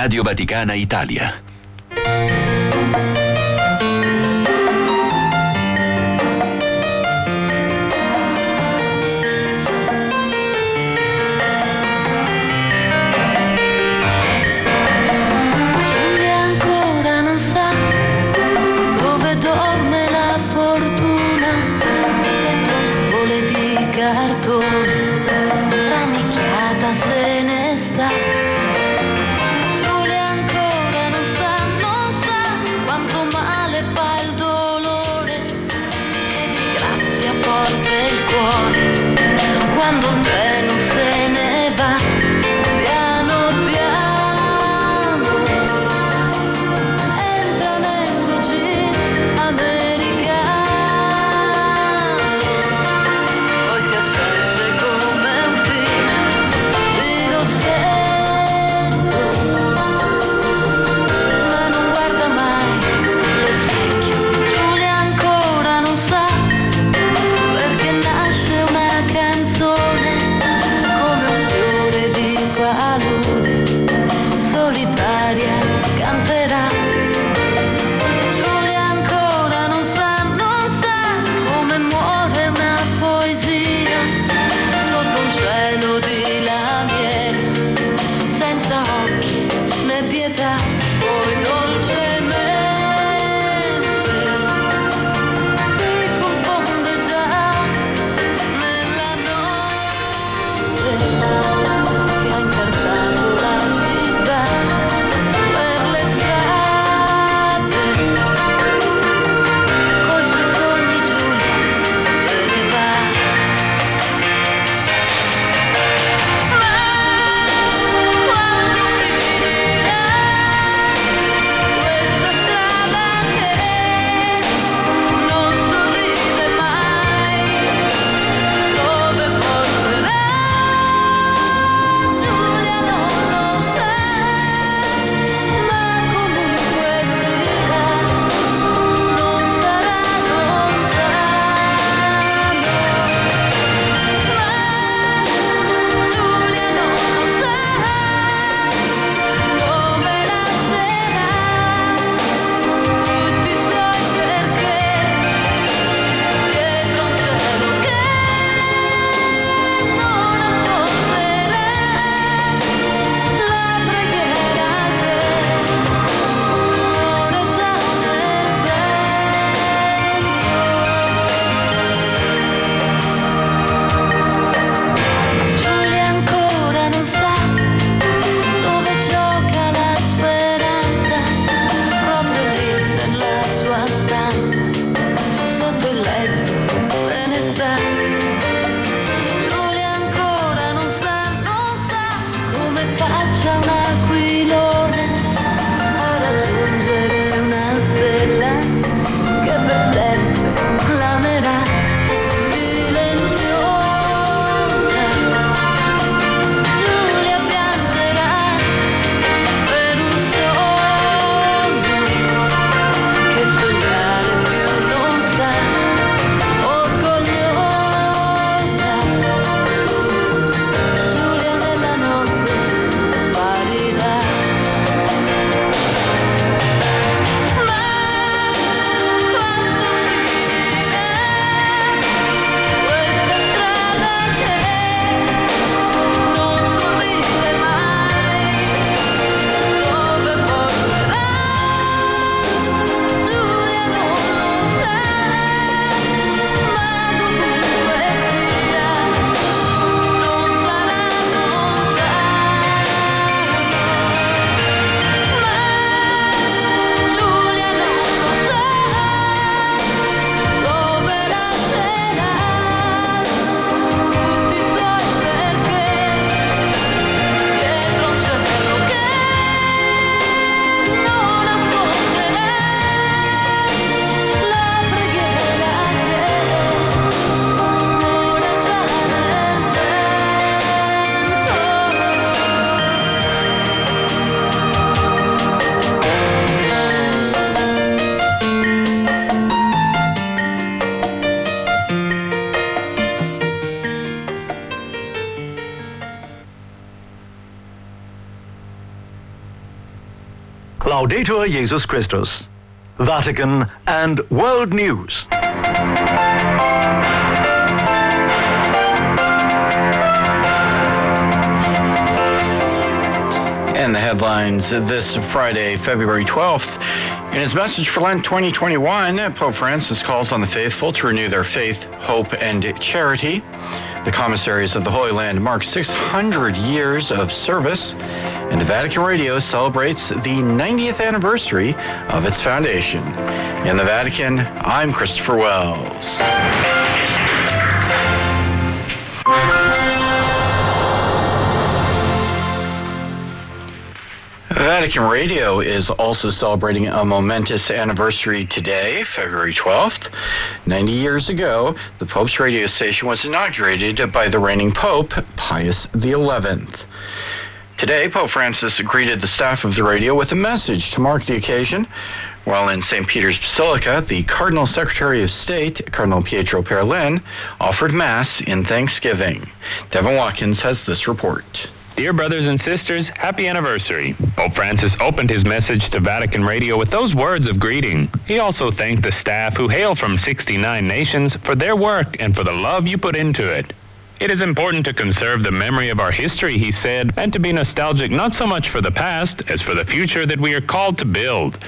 Radio Vaticana Italia. Laudetur Jesus Christus. Vatican and World News. And the headlines this Friday, February 12th. In his message for Lent 2021, Pope Francis calls on the faithful to renew their faith, hope, and charity. The commissaries of the Holy Land mark 600 years of service, and the Vatican Radio celebrates the 90th anniversary of its foundation. In the Vatican, I'm Christopher Wells. Vatican Radio is also celebrating a momentous anniversary today, February 12th. 90 years ago, the Pope's radio station was inaugurated by the reigning Pope, Pius XI. Today, Pope Francis greeted the staff of the radio with a message to mark the occasion. While in St. Peter's Basilica, the Cardinal Secretary of State, Cardinal Pietro Parolin, offered Mass in thanksgiving. Devin Watkins has this report. Dear brothers and sisters, happy anniversary. Pope Francis opened his message to Vatican Radio with those words of greeting. He also thanked the staff who hail from 69 nations for their work and for the love you put into it. It is important to conserve the memory of our history, he said, and to be nostalgic not so much for the past as for the future that we are called to build.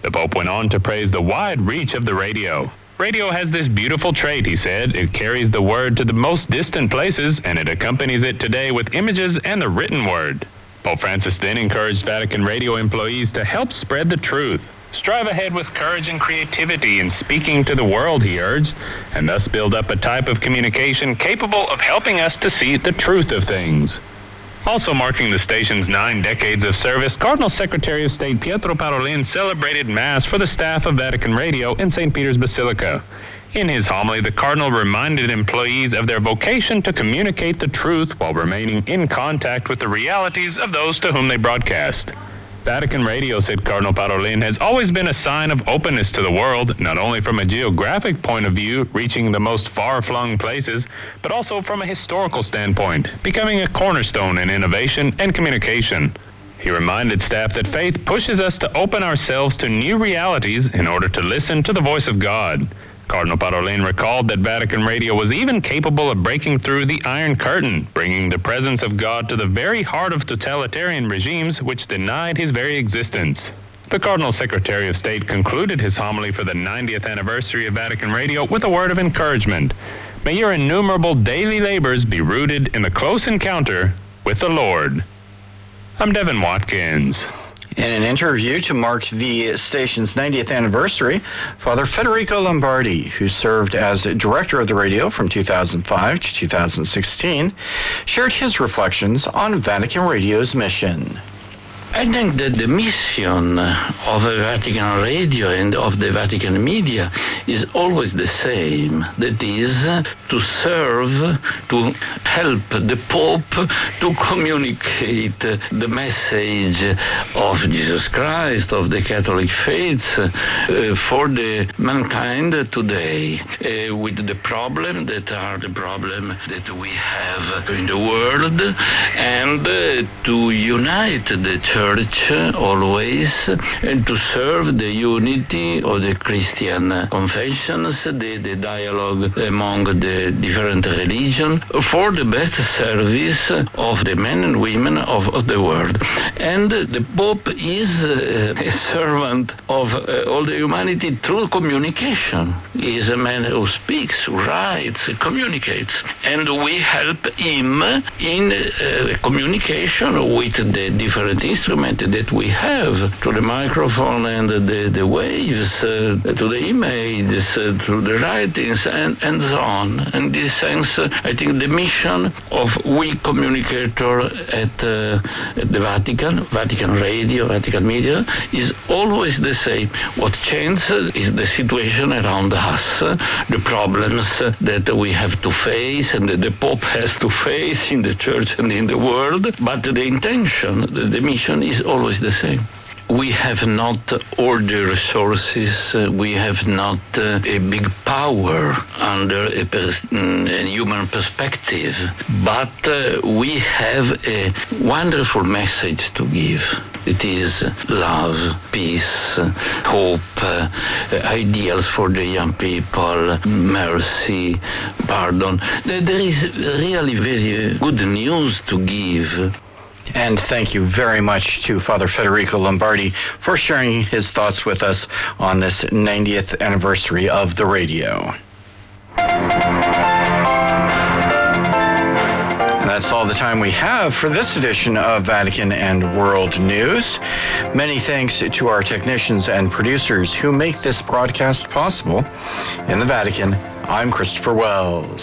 The Pope went on to praise the wide reach of the radio. Radio has this beautiful trait, he said. It carries the word to the most distant places, and it accompanies it today with images and the written word. Pope Francis then encouraged Vatican Radio employees to help spread the truth. Strive ahead with courage and creativity in speaking to the world, he urged, and thus build up a type of communication capable of helping us to see the truth of things. Also marking the station's 9 decades of service, Cardinal Secretary of State Pietro Parolin celebrated Mass for the staff of Vatican Radio in St. Peter's Basilica. In his homily, the Cardinal reminded employees of their vocation to communicate the truth while remaining in contact with the realities of those to whom they broadcast. Vatican Radio, said Cardinal Parolin, has always been a sign of openness to the world, not only from a geographic point of view, reaching the most far-flung places, but also from a historical standpoint, becoming a cornerstone in innovation and communication. He reminded staff that faith pushes us to open ourselves to new realities in order to listen to the voice of God. Cardinal Parolin recalled that Vatican Radio was even capable of breaking through the Iron Curtain, bringing the presence of God to the very heart of totalitarian regimes which denied his very existence. The Cardinal Secretary of State concluded his homily for the 90th anniversary of Vatican Radio with a word of encouragement. May your innumerable daily labors be rooted in the close encounter with the Lord. I'm Devin Watkins. In an interview to mark the station's 90th anniversary, Father Federico Lombardi, who served as director of the radio from 2005 to 2016, shared his reflections on Vatican Radio's mission. I think that the mission of Vatican Radio and of the Vatican media is always the same. That is, to serve, to help the Pope to communicate the message of Jesus Christ, of the Catholic faith, for the mankind today, with the problem that are the problem that we have in the world, and to unite the Church always, and to serve the unity of the Christian confessions, the dialogue among the different religions, for the best service of the men and women of the world. And the Pope is a servant of all the humanity through communication. He is a man who speaks, who writes, communicates, and we help him in communication with the different instruments that we have, to the microphone and the waves, to the images, to the writings, and so on. In this sense, I think the mission of we communicator at the Vatican Radio, Vatican Media, is always the same. What changes is the situation around us, the problems that we have to face and that the Pope has to face in the Church and in the world, but the intention, the mission is always the same. we have not all the resources, we have not a big power under a human perspective, but we have a wonderful message to give. It is love, peace, hope, ideals for the young people, mercy, pardon. There is really very good news to give. And thank you very much to Father Federico Lombardi for sharing his thoughts with us on this 90th anniversary of the radio. And that's all the time we have for this edition of Vatican and World News. Many thanks to our technicians and producers who make this broadcast possible. In the Vatican, I'm Christopher Wells.